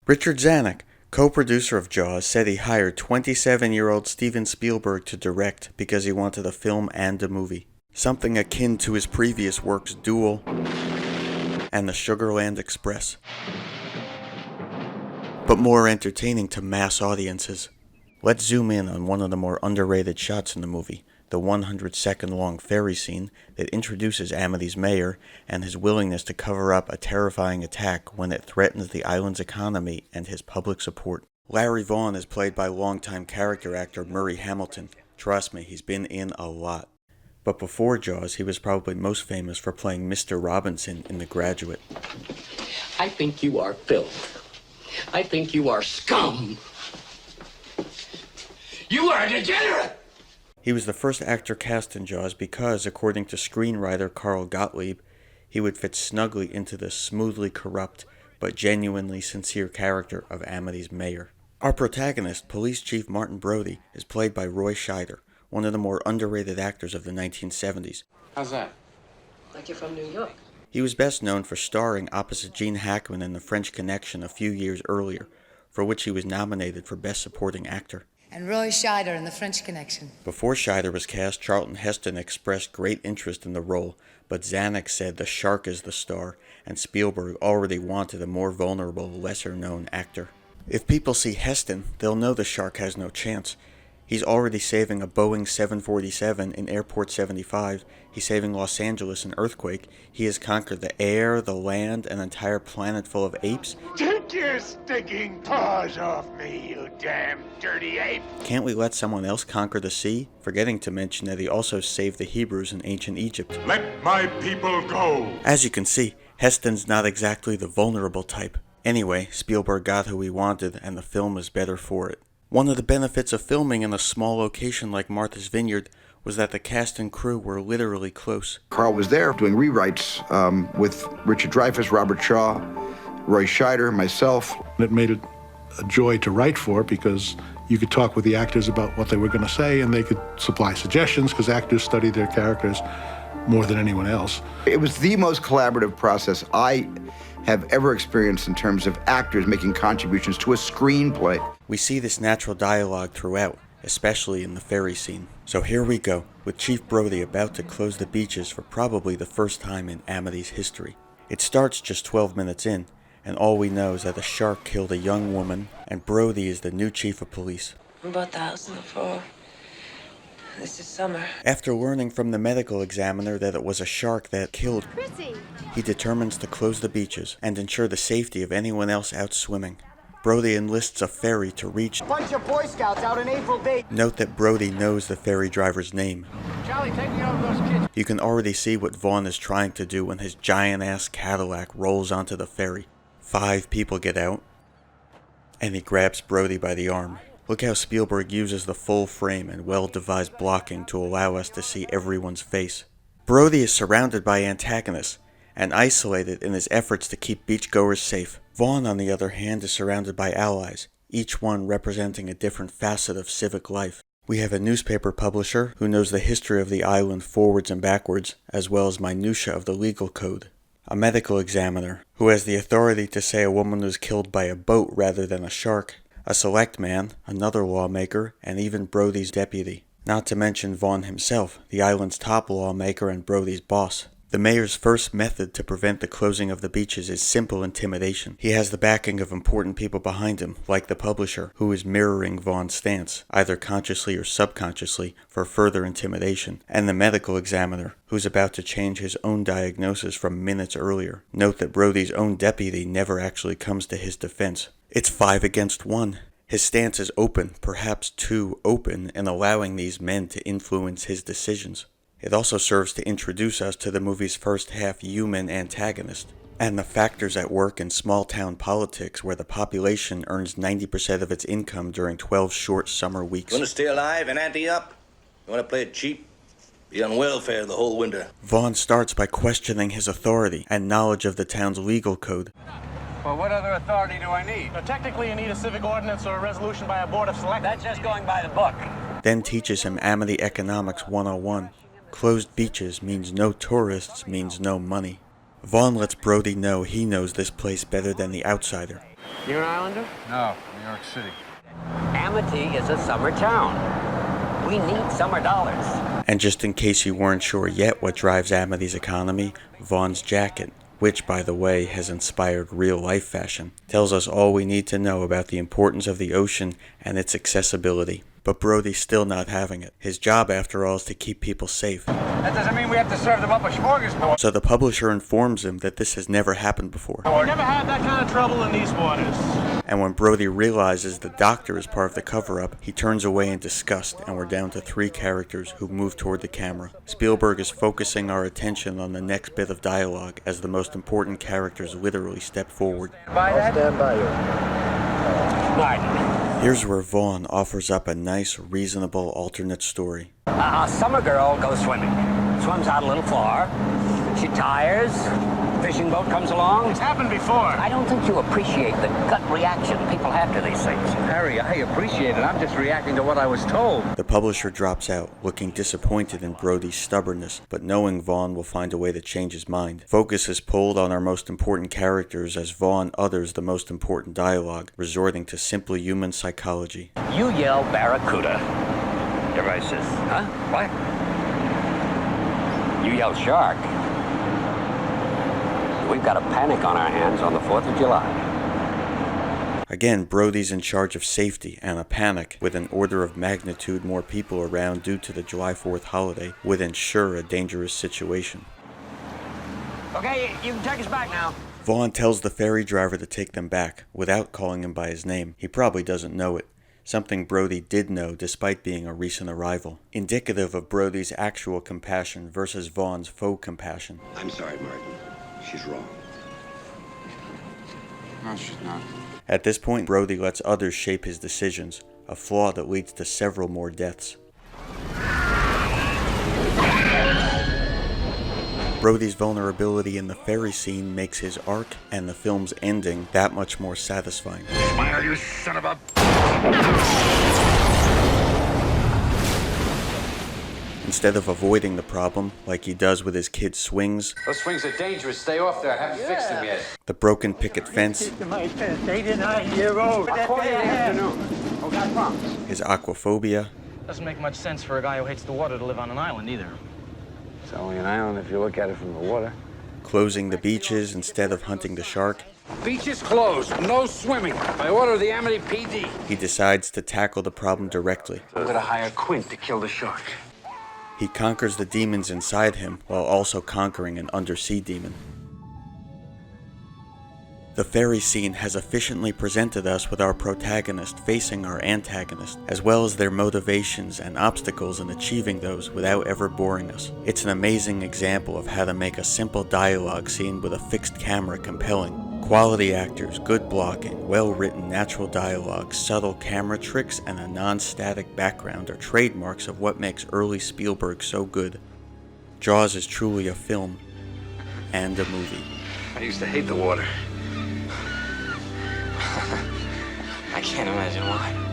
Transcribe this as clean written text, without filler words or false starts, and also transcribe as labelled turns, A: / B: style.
A: Richard Zanuck, co-producer of Jaws, said he hired 27-year-old Steven Spielberg to direct because he wanted a film and a movie. Something akin to his previous works Duel and the Sugarland Express, but more entertaining to mass audiences. Let's zoom in on one of the more underrated shots in the movie, the 100-second-long ferry scene that introduces Amity's mayor and his willingness to cover up a terrifying attack when it threatens the island's economy and his public support. Larry Vaughn is played by longtime character actor Murray Hamilton. Trust me, he's been in a lot. But before Jaws, he was probably most famous for playing Mr. Robinson in The Graduate.
B: I think you are filth. I think you are scum. You are a degenerate!
A: He was the first actor cast in Jaws because, according to screenwriter Carl Gottlieb, he would fit snugly into the smoothly corrupt but genuinely sincere character of Amity's mayor. Our protagonist, Police Chief Martin Brody, is played by Roy Scheider, one of the more underrated actors of the 1970s.
C: How's that?
B: Like you're from New York.
A: He was best known for starring opposite Gene Hackman in The French Connection a few years earlier, for which he was nominated for Best Supporting Actor.
D: And Roy Scheider in The French Connection.
A: Before Scheider was cast, Charlton Heston expressed great interest in the role, but Zanuck said the shark is the star, and Spielberg already wanted a more vulnerable, lesser-known actor. If people see Heston, they'll know the shark has no chance. He's already saving a Boeing 747 in Airport 75. He's saving Los Angeles in earthquake. He has conquered the air, the land, an entire planet full of apes.
E: Take your stinking paws off me, you damn dirty ape!
A: Can't we let someone else conquer the sea? Forgetting to mention that he also saved the Hebrews in ancient Egypt.
E: Let my people go!
A: As you can see, Heston's not exactly the vulnerable type. Anyway, Spielberg got who he wanted, and the film is better for it. One of the benefits of filming in a small location like Martha's Vineyard was that the cast and crew were literally close.
F: Carl was there doing rewrites with Richard Dreyfuss, Robert Shaw, Roy Scheider, myself.
G: It made it a joy to write for because you could talk with the actors about what they were going to say and they could supply suggestions because actors study their characters more than anyone else.
F: It was the most collaborative process I have ever experienced in terms of actors making contributions to a screenplay.
A: We see this natural dialogue throughout, especially in the ferry scene. So here we go, with Chief Brody about to close the beaches for probably the first time in Amity's history. It starts just 12 minutes in, and all we know is that a shark killed a young woman, and Brody is the new chief of police.
H: We bought the house in the fall. This is summer.
A: After learning from the medical examiner that it was a shark that killed, he determines to close the beaches and ensure the safety of anyone else out swimming. Brody enlists a ferry to reach.
I: Bunch of Boy Scouts out on April date.
A: Note that Brody knows the ferry driver's name.
I: Charlie, take me over those kids.
A: You can already see what Vaughn is trying to do when his giant-ass Cadillac rolls onto the ferry. 5 people get out, and he grabs Brody by the arm. Look how Spielberg uses the full frame and well-devised blocking to allow us to see everyone's face. Brody is surrounded by antagonists and isolated in his efforts to keep beachgoers safe. Vaughn, on the other hand, is surrounded by allies, each one representing a different facet of civic life. We have a newspaper publisher who knows the history of the island forwards and backwards, as well as minutiae of the legal code. A medical examiner who has the authority to say a woman was killed by a boat rather than a shark. A select man, another lawmaker, and even Brody's deputy. Not to mention Vaughn himself, the island's top lawmaker and Brody's boss. The mayor's first method to prevent the closing of the beaches is simple intimidation. He has the backing of important people behind him, like the publisher, who is mirroring Vaughn's stance, either consciously or subconsciously, for further intimidation, and the medical examiner, who's about to change his own diagnosis from minutes earlier. Note that Brody's own deputy never actually comes to his defense. It's 5 against 1. His stance is open, perhaps too open, in allowing these men to influence his decisions. It also serves to introduce us to the movie's first half human antagonist, and the factors at work in small-town politics where the population earns 90% of its income during 12 short summer weeks.
J: You want to stay alive and ante up? You want to play it cheap? Be on welfare the whole winter.
A: Vaughn starts by questioning his authority and knowledge of the town's legal code.
I: Well, what other authority do I need? Technically, you need a civic ordinance or a resolution by a board of select. That's just going by the book.
A: Then teaches him Amity Economics 101. Closed beaches means no tourists, means no money. Vaughn lets Brody know he knows this place better than the outsider.
I: You an islander?
C: No, New York City.
B: Amity is a summer town. We need summer dollars.
A: And just in case you weren't sure yet what drives Amity's economy, Vaughn's jacket, which, by the way, has inspired real-life fashion, tells us all we need to know about the importance of the ocean and its accessibility. But Brody's still not having it. His job, after all, is to keep people safe.
I: That doesn't mean we have to serve them up a smorgasbord.
A: So the publisher informs him that this has never happened before.
I: We never had that kind of trouble in these waters.
A: And when Brody realizes the doctor is part of the cover-up, he turns away in disgust, and we're down to 3 characters who move toward the camera. Spielberg is focusing our attention on the next bit of dialogue as the most important characters literally step forward.
I: I'll stand by you.
B: Martin.
A: Here's where Vaughn offers up a nice, reasonable alternate story.
B: A summer girl goes swimming. Swims out a little far. She tires. Fishing boat comes along.
I: It's happened before.
B: I don't think you appreciate the gut reaction people have to these things.
C: Harry, I appreciate it. I'm just reacting to what I was told.
A: The publisher drops out, looking disappointed in Brody's stubbornness, but knowing Vaughn will find a way to change his mind. Focus is pulled on our most important characters as Vaughn utters the most important dialogue, resorting to simple human psychology.
B: You yell barracuda. Everybody says, huh? What? You yell shark. We've got a panic on our hands on the 4th of July.
A: Again, Brody's in charge of safety, and a panic, with an order of magnitude more people around due to the July 4th holiday, would ensure a dangerous situation.
B: Okay, you can take us back now.
A: Vaughn tells the ferry driver to take them back, without calling him by his name. He probably doesn't know it. Something Brody did know despite being a recent arrival. Indicative of Brody's actual compassion versus Vaughn's faux compassion.
J: I'm sorry, Martin. She's wrong.
C: No, she's not.
A: At this point, Brody lets others shape his decisions, a flaw that leads to several more deaths. Brody's vulnerability in the ferry scene makes his arc and the film's ending that much more satisfying.
E: Smile, you son of a...
A: Instead of avoiding the problem, like he does with his kid's swings,
C: Those swings are dangerous. Stay off there. I haven't fixed them yet.
A: the broken picket fence,
I: 8 and 9 year old.
C: I'll call you in the afternoon. Okay, I promise.
A: his aquaphobia,
I: Doesn't make much sense for a guy who hates the water to live on an island either.
C: It's only an island if you look at it from the water.
A: closing the beaches instead of hunting the shark,
C: Beach is closed. No swimming. By order of the Amity PD.
A: he decides to tackle the problem directly.
C: I'm gonna hire Quint to kill the shark.
A: He conquers the demons inside him while also conquering an undersea demon. The ferry scene has efficiently presented us with our protagonist facing our antagonist, as well as their motivations and obstacles in achieving those without ever boring us. It's an amazing example of how to make a simple dialogue scene with a fixed camera compelling. Quality actors, good blocking, well-written natural dialogue, subtle camera tricks, and a non-static background are trademarks of what makes early Spielberg so good. Jaws is truly a film and a movie.
C: I used to hate the water.
H: I can't imagine why.